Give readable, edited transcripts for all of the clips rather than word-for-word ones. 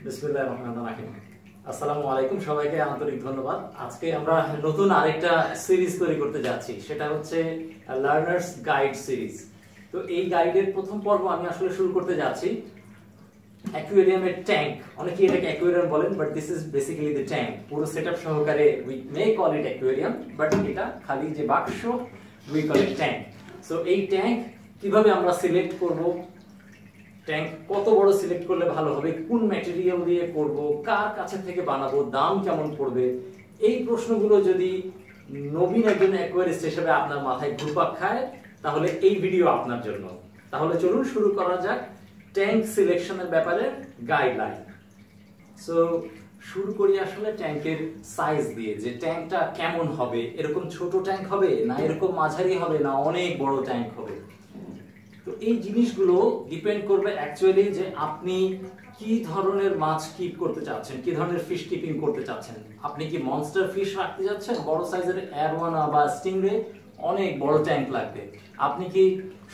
বিসমিল্লাহির রহমানির রহিম। আসসালামু আলাইকুম, সবাইকে আন্তরিক ধন্যবাদ। আজকে আমরা নতুন আরেকটা সিরিজ তৈরি করতে যাচ্ছি, সেটা হচ্ছে লার্নার্স গাইড সিরিজ। তো এই গাইডের প্রথম পর্ব আমি আসলে শুরু করতে যাচ্ছি অ্যাকুয়ারিয়ামের ট্যাঙ্ক। অনেকেই এটাকে অ্যাকুয়ারিয়াম বলেন, but this is basically the tank. পুরো সেটআপ সহকারে we may call it aquarium, but এটা খালি যে বাক্স we call it tank. So এই ট্যাঙ্ক কিভাবে আমরা সিলেক্ট করব, ট্যাঙ্ক কত বড় সিলেক্ট করলে ভালো হবে, কোন ম্যাটেরিয়াল দিয়ে করব, কার কাছে থেকে বানাবো, দাম কেমন পড়বে, এই প্রশ্নগুলো যদি নবীন একজন অ্যাকোয়ারিস্ট হিসেবে আপনার মাথায় ঘুরপাক খায়, তাহলে এই ভিডিও আপনার জন্য। তাহলে চলুন শুরু করা যাক ট্যাঙ্ক সিলেকশনের ব্যাপারে গাইডলাইন। সো শুরু করি আসলে ট্যাঙ্কের সাইজ দিয়ে, যে ট্যাঙ্কটা কেমন হবে, এরকম ছোট ট্যাঙ্ক হবে না এরকম মাঝারি হবে না অনেক বড় ট্যাঙ্ক হবে। তো এই জিনিসগুলো ডিপেন্ড করবে অ্যাকচুয়ালি যে আপনি কি ধরনের মাছ কিপ করতে চাচ্ছেন, কি ধরনের ফিশ কিপিং করতে চাচ্ছেন। আপনি কি মনস্টার ফিশ রাখতে যাচ্ছেন, বড় সাইজের অ্যারোয়ানা বা স্টিংরে, অনেক বড় ট্যাঙ্ক লাগবে। আপনি কি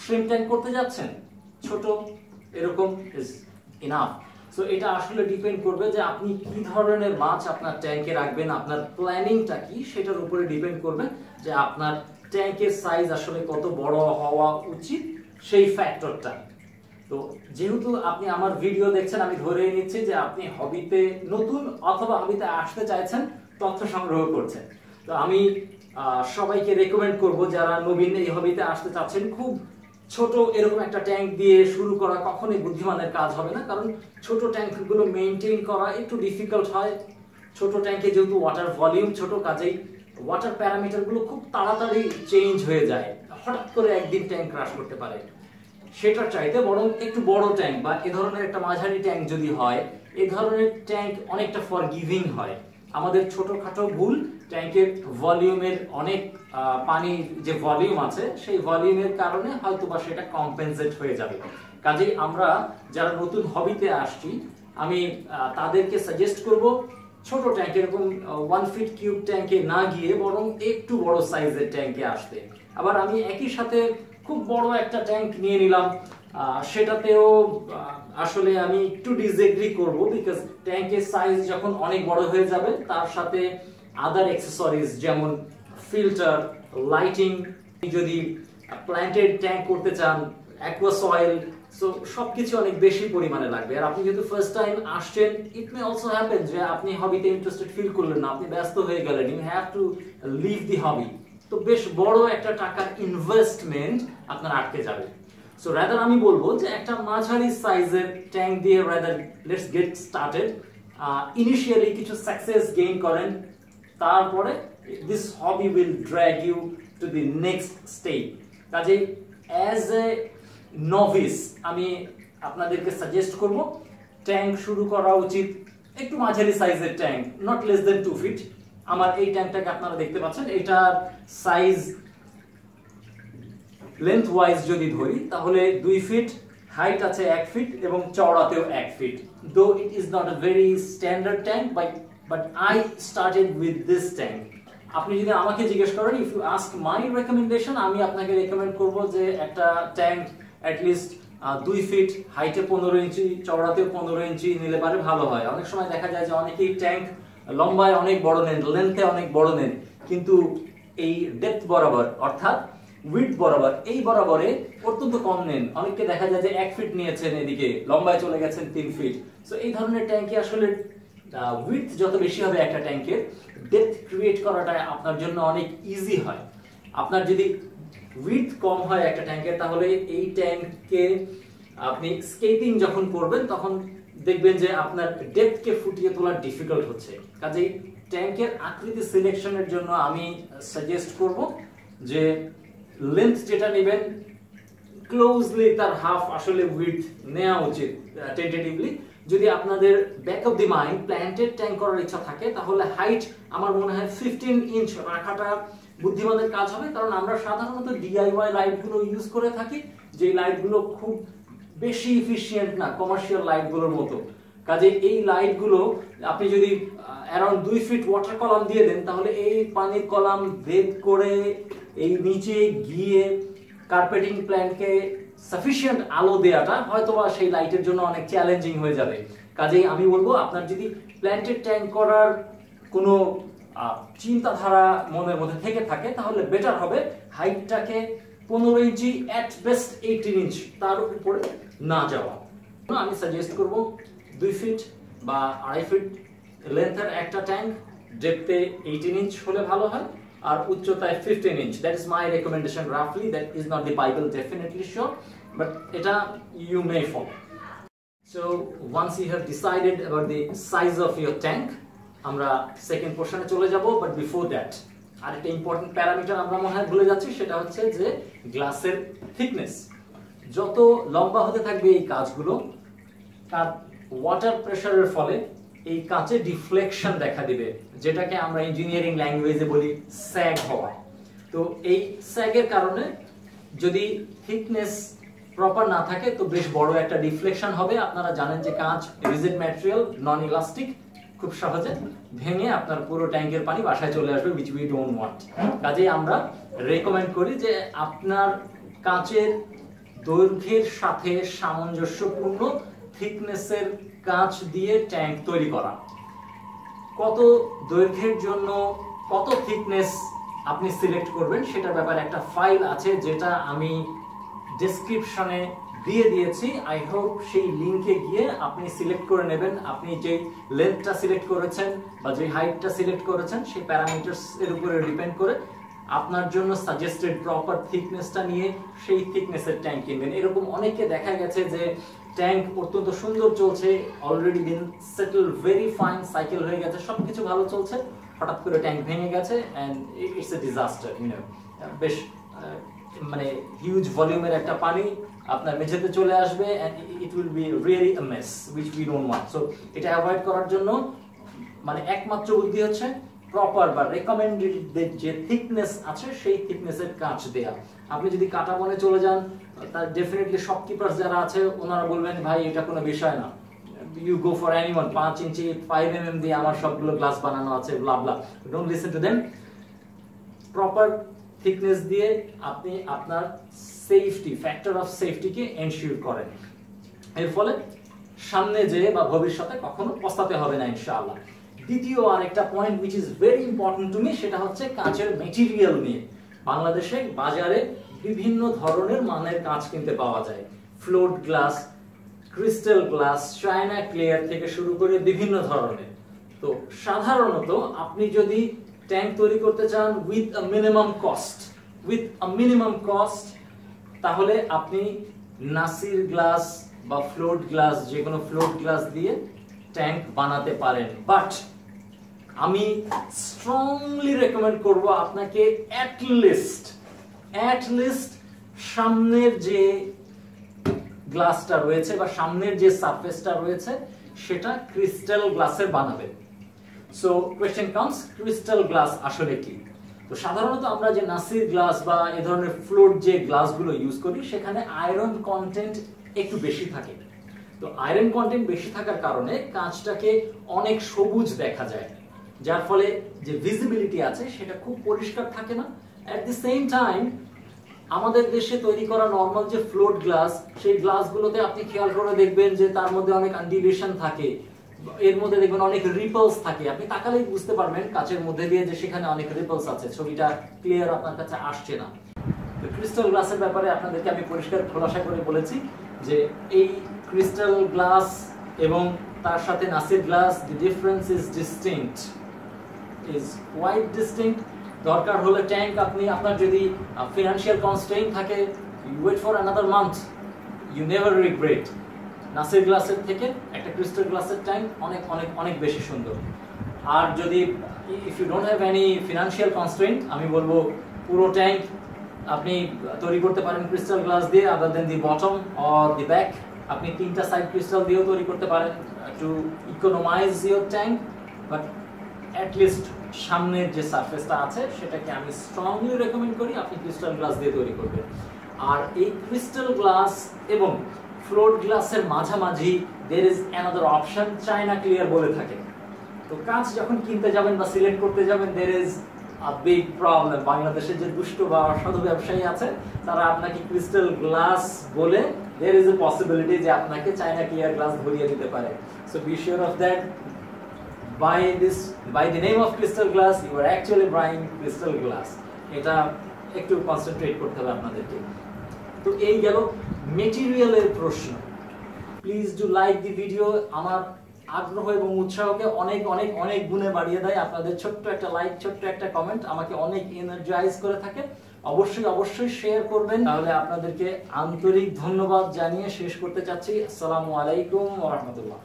শ্রিম্প ট্যাঙ্ক করতে যাচ্ছেন, ছোট এরকম ইজ ইনাফ। সো এটা আসলে ডিপেন্ড করবে যে আপনি কি ধরনের মাছ আপনার ট্যাঙ্কে রাখবেন, আপনার প্ল্যানিংটা কি, সেটার উপরে ডিপেন্ড করবে যে আপনার ট্যাঙ্কের সাইজ আসলে কত বড় হওয়া উচিত, সেই ফ্যাক্টরটা। তো যেহেতু আপনি আমার ভিডিও দেখছেন, আমি ধরে নিচ্ছি যে আপনি হবিতে নতুন অথবা হবিতে আসতে চাইছেন, তথ্য সংগ্রহ করছেন। তো আমি সবাইকে রেকমেন্ড করব যারা নবীন এই হবিতে আসতে চাচ্ছেন, খুব ছোট এরকম একটা ট্যাঙ্ক দিয়ে শুরু করা কখনোই বুদ্ধিমানের কাজ হবে না, কারণ ছোট ট্যাঙ্কগুলো মেইনটেইন করা একটু ডিফিকাল্ট হয়। ছোট ট্যাঙ্কে যেহেতু ওয়াটার ভলিউম ছোট, কাজেই ওয়াটার প্যারামিটারগুলো খুব তাড়াতাড়ি চেঞ্জ হয়ে যায়, হঠাৎ করে একদিন ট্যাঙ্ক ক্রাশ করতে পারে। সেটার চাইতে বরং একটু বড় ট্যাঙ্ক বা এ ধরনের একটা মাঝারি ট্যাঙ্ক যদি হয়, এ ধরনের ট্যাঙ্ক অনেকটা ফরগিভিং হয়। আমাদের ছোটখাটো ভুল ট্যাঙ্কের ভলিউমের অনেক পানির যে ভলিউম আছে, সেই ভলিউমের কারণে হয়তো বা সেটা কম্পেনসেট হয়ে যাবে। কাজেই আমরা যারা নতুন হবিতে আসছি, আমি তাদেরকে সাজেস্ট করব ছোট ট্যাঙ্ক, এরকম 1 ফিট কিউব ট্যাঙ্কে না গিয়ে বরং একটু বড় সাইজের ট্যাঙ্কে আসতে। আবার আমি একই সাথে খুব বড় একটা ট্যাঙ্ক নিয়ে নিলাম, সেটাতেও আসলে আমি একটু ডিসএগ্রি করব, বিকজ ট্যাঙ্কের সাইজ যখন অনেক বড় হয়ে যাবে, তার সাথে আদার অ্যাক্সেসরিজ যেমন ফিল্টার, লাইটিং, যদি প্ল্যান্টেড ট্যাঙ্ক করতে চান, অ্যাকোয়া সয়েল, সো সবকিছু অনেক বেশি পরিমাণে লাগবে। আর আপনি যেহেতু ফার্স্ট টাইম আসছেন, ইট মে অলসো হ্যাপেন যে আপনি হবিতে ইন্টারেস্টেড ফিল করলেন না, আপনি ব্যস্ত হয়ে গেলেন, you have to leave the hobby. তো বেশ বড় একটা টাকার ইনভেস্টমেন্ট আপনার আটকে যাবে। সো রাদার আমি বলবো যে একটা মাঝারি সাইজের ট্যাঙ্ক দিয়ে rather let's get started. Initially কিছু সাকসেস গেইন করেন, তারপরে this hobby will drag you to the next stage. কাজেই অ্যাজ এ নভিস আমি আপনাদেরকে সাজেস্ট করব ট্যাঙ্ক শুরু করা উচিত একটু মাঝারি সাইজের tank, not less than 2 feet. আমার এই ট্যাঙ্কটাকে আপনারা দেখতে পাচ্ছেন, এটার সাইজ লেন্থ ওয়াইজ যদি ধরি তাহলে 2 ফিট, হাইট আছে 1 ফিট এবং চওড়াতেও 1 feet. Though it is not a very standard tank, but I started with this tank. আপনি যদি আমাকে জিজ্ঞেস করেন, if you ask my recommendation, আমি আপনাকে রেকমেন্ড করব যে একটা ট্যাঙ্ক অ্যাটলিস্ট 2 ফিট, হাইটে 15 ইঞ্চি, চওড়াতেও 15 ইঞ্চি নিলে পারে ভালো হয়। অনেক সময় দেখা যায় যে অনেকেই ট্যাঙ্ক লম্বায় অনেক বড় নেন, লেন্থে অনেক বড় নেন, কিন্তু এই ডেপথ বরাবর অর্থাৎ উইডথ বরাবর, এই বরাবরে অত্যন্ত কম নেন। অনেককে দেখা যায় যে 1 ফিট নিয়েছেন, এদিকে লম্বায় চলে গেছেন 3 ফিট। সো এই ধরনের ট্যাঙ্কে আসলে উইডথ যত বেশি হবে একটা ট্যাঙ্কের, ডেপথ ক্রিয়েট করাটা আপনার জন্য অনেক ইজি হয়। আপনার যদি উইডথ কম হয় একটা ট্যাঙ্কের, তাহলে এই ট্যাঙ্কে আপনি স্কেপিং যখন করবেন তখন দেখবেন যে আপনার ডেপথকে ফুটিয়ে তোলা ডিফিকাল্ট হচ্ছে। কাজেই ট্যাঙ্কের আকৃতি সিলেকশনের জন্য আমি সাজেস্ট করব যে লেন্থ যেটা নেবেন ক্লোজলি তার হাফ আসলে উইডথ নেওয়া উচিত টেন্টেটিভলি। যদি আপনাদের back of the mind planted tank করার ইচ্ছা থাকে, তাহলে হাইট আমার মনে হয় 15 ইঞ্চ রাখাটা বুদ্ধিমানের কাজ হবে, কারণ আমরা সাধারণত ডিআইওয়াই লাইটগুলো ইউজ করে থাকি, যে লাইটগুলো খুব বেশি এফিশিয়েন্ট না কমার্শিয়াল লাইটগুলোর মতো। কাজে এই লাইটগুলো আপনি যদি অ্যারাউন্ড 2 ফিট ওয়াটার কলাম দিয়ে দেন, তাহলে এই পানির কলাম ভেদ করে এই নিচে গিয়ে কার্পেটিং প্ল্যান্টকে সাফিসিয়েন্ট আলো দেওয়াটা হয়তোবা সেই লাইটের জন্য অনেক চ্যালেঞ্জিং হয়ে যাবে। কাজেই আমি বলবো আপনার যদি প্ল্যান্টেড ট্যাঙ্ক করার কোনো চিন্তাধারা মনের মধ্যে থেকে থাকে তাহলে বেটার হবে হাইটটাকে 15 ইঞ্চি এট বেস্ট 18 ইঞ্চ তার উপরে না যাওয়া। আমি সাজেস্ট করব 2 ফিট বা 2.5 ফিট লেন্থের একটা ট্যাঙ্ক, ডেপথে 18 ইঞ্চ হলে ভালো হয় আর উচ্চতায় 15 inch. That is my recommendation রাফলি, that is not the Bible definitely sure, but এটা you may follow. So once you have decided about the size of your tank, আমরা সেকেন্ড পোরশনে চলে যাব, বাট বিফোর দ্যাট আরেকটা important parameter আমরা মনে হয় ভুলে যাচ্ছি, সেটা হচ্ছে যে গ্লাসের থিকনেস। যত লম্বা হতে থাকবে এই কাঁচগুলো, ওয়াটার প্রেসারের ফলে এই কাঁচে ডিফ্লেকশন দেখা দিবে, যেটাকে আমরা ইঞ্জিনিয়ারিং ল্যাঙ্গুয়েজে বলি স্যাগ হওয়া। তো এই স্যাগের কারণে যদি থিকনেস প্রপার না থাকে তো বেশ বড় একটা ডিফ্লেকশন হবে। আপনারা জানেন যে কাঁচ রিজিড ম্যাটেরিয়াল, নন ইলাস্টিক, খুব সহজে ভেঙে আপনার পুরো ট্যাঙ্কের পানি বাসায় চলে আসবে, which we don't want। কাজেই আমরা রেকমেন্ড করি যে আপনার কাঁচের দৈর্ঘ্যের সাথে সামঞ্জস্যপূর্ণ থিকনেসের কাঁচ দিয়ে ট্যাঙ্ক তৈরি করা। কত দৈর্ঘ্যের জন্য কত থিকনেস আপনি সিলেক্ট করবেন সেটার ব্যাপারে একটা ফাইল আছে, যেটা আমি ডেসক্রিপশনে দিয়ে দিয়েছি। আই হোপ সেই লিংকে গিয়ে আপনি সিলেক্ট করে নেবেন আপনি যেই লেন্থটা সিলেক্ট করেছেন বা যে হাইটটা সিলেক্ট করেছেন সেই প্যারামিটারস এর উপরে ডিপেন্ড করে আপনার জন্য সাজেস্টেড প্রপার থিকনেসটা নিয়ে সেই থিকনেসের ট্যাঙ্ক কিনবেন। এরকম অনেকে দেখা গেছে যে ট্যাঙ্ক অত্যন্ত সুন্দর চলছে, already been settle, very fine, cycle হয়ে গেছে, সবকিছু ভালো চলছে, হঠাৎ করে ট্যাঙ্ক ভেঙে গেছে এন্ড ইটস এ ডিজাস্টার, বেশ মানে হিউজ ভলিউমের একটা পানি আপনার মেঝেতে চলে আসবে and it will be really a mess which we don't want। So এটা অ্যাভয়েড করার জন্য মানে একমাত্র বুদ্ধি হচ্ছে প্রপার বা রেকমেন্ডেড যে থিকনেস আছে সেই থিকনেসের কাঁচ দেয়া। আপনি যদি কাটা বনে চলে যান, তার ডেফিনেটলি শপকিপার্স যারা আছে ওনারা বলবেন ভাই এটা কোনো বিষয় না, you go for anyone, 5 inch 5 mm দিয়ে আমার সবগুলো গ্লাস বানানো আছে, blah blah. Don't listen to them. Proper thickness দিয়ে আপনি আপনার সেফটি, ফ্যাক্টর অফ সেফটিকে এনশিওর করেন। এর ফলে সামনে যে বা ভবিষ্যতে কখনো পস্তাতে হবে না ইনশাআল্লাহ। দ্বিতীয় আরেকটা point which is very important to me, সেটা হচ্ছে কাঁচের ম্যাটেরিয়াল নিয়ে। বাংলাদেশে বাজারে বিভিন্ন ধরনের মানের কাঁচ কিনতে পাওয়া যায়, float glass, crystal glass, China clear থেকে শুরু করে বিভিন্ন ধরনের। তো সাধারণত আপনি যদি ট্যাঙ্ক তৈরি করতে চান উইথ আ মিনিমাম কস্ট, তাহলে আপনি নাসির গ্লাস বা ফ্লোট গ্লাস, যে কোনো ফ্লোট গ্লাস দিয়ে ট্যাঙ্ক বানাতে পারেন। বাট আমি স্ট্রংলি রেকমেন্ড করব আপনাকে অ্যাট লিস্ট সামনের যে গ্লাসটা রয়েছে বা সামনের যে সারফেসটা রয়েছে সেটা ক্রিস্টাল গ্লাসের বানাবেন। So question comes, crystal glass আসলে কি? তো সাধারণত আমরা যে নাসির গ্লাস বা এই ধরনের ফ্লোট যে গ্লাসগুলো ইউজ করি সেখানে আয়রন কন্টেন্ট একটু বেশি থাকে। তো আয়রন কন্টেন্ট বেশি থাকার কারণে কাঁচটাকে অনেক সবুজ দেখা যায়, যার ফলে যে ভিজিবিলিটি আছে সেটা খুব পরিষ্কার থাকে না। এট দি সেম টাইম আমাদের দেশে তৈরি করা নরমাল যে ফ্লোট গ্লাস, সেই গ্লাসগুলোতে আপনি খেয়াল করে দেখবেন যে তার মধ্যে অনেক আনডিভিয়েশন থাকে, এর মধ্যে দেখবেন অনেক রিপলস থাকে। আপনি তাকালেই বুঝতে পারবেন কাচের মধ্যে দিয়ে যে সেখানে অনেক রিপলস আছে, ছবিটা ক্লিয়ার আপনার কাছে আসছে না। তো ক্রিস্টাল গ্লাসের ব্যাপারে আপনাদেরকে আমি পরিষ্কার খোলাসা করে বলেছি যে এই ক্রিস্টাল গ্লাস এবং তার সাথে Nasir glass, the difference is distinct, is quite distinct। দরকার হলে ট্যাঙ্ক আপনি আপনার যদি ফিনান্সিয়াল কনস্ট্রেইন থাকে, you wait for another month, you never regret। Nasir গ্লাসের থেকে একটা ক্রিস্টাল গ্লাসের ট্যাঙ্ক অনেক অনেক অনেক বেশি সুন্দর। আর যদি if you don't have any financial constraint, আমি বলবো পুরো ট্যাঙ্ক আপনি তৈরি করতে পারেন ক্রিস্টাল গ্লাস দিয়ে, other than the bottom or the back। আপনি তিনটা সাইড ক্রিস্টাল দিয়েও তৈরি করতে পারেন to economise your tank, but at least সামনের যে সারফেসটা আছে সেটাকে আমি স্ট্রংলি রেকমেন্ড করি আপনি ক্রিস্টাল গ্লাস দিয়ে তৈরি করবেন। আর এই ক্রিস্টাল গ্লাস এবং ফ্লোট গ্লাসের মাঝামাঝি there is another option, China clear বলে থাকে। তো কাঁচ যখন কিনতে যাবেন বা সিলেক্ট করতে যাবেন there is a big problem। বাংলাদেশের যে দুষ্ট বা অসাধু ব্যবসায়ী আছে তারা আপনাকে ক্রিস্টাল গ্লাস বলে there is a possibility যে আপনাকে চায়না ক্লিয়ার গ্লাস ধরিয়ে দিতে পারে। So be sure of that. By the name of crystal glass, you are actually buying crystal glass. এটা একটু কনসেন্ট্রেট করতে হবে আপনাদেরকে। তো এই গেল মেটেরিয়ালের প্রশ্ন। Please do like the video. আমার আগ্রহ এবং উৎসাহকে অনেক অনেক অনেক গুণে বাড়িয়ে দেয় আপনাদের ছোট্ট একটা লাইক, ছোট্ট একটা কমেন্ট আমাকে অনেক এনার্জাইজ করে থাকে। অবশ্যই অবশ্যই শেয়ার করবেন। তাহলে আপনাদেরকে আন্তরিক ধন্যবাদ জানিয়ে শেষ করতে চাচ্ছি। আসসালামু আলাইকুম ওয়া রাহমাতুল্লাহ।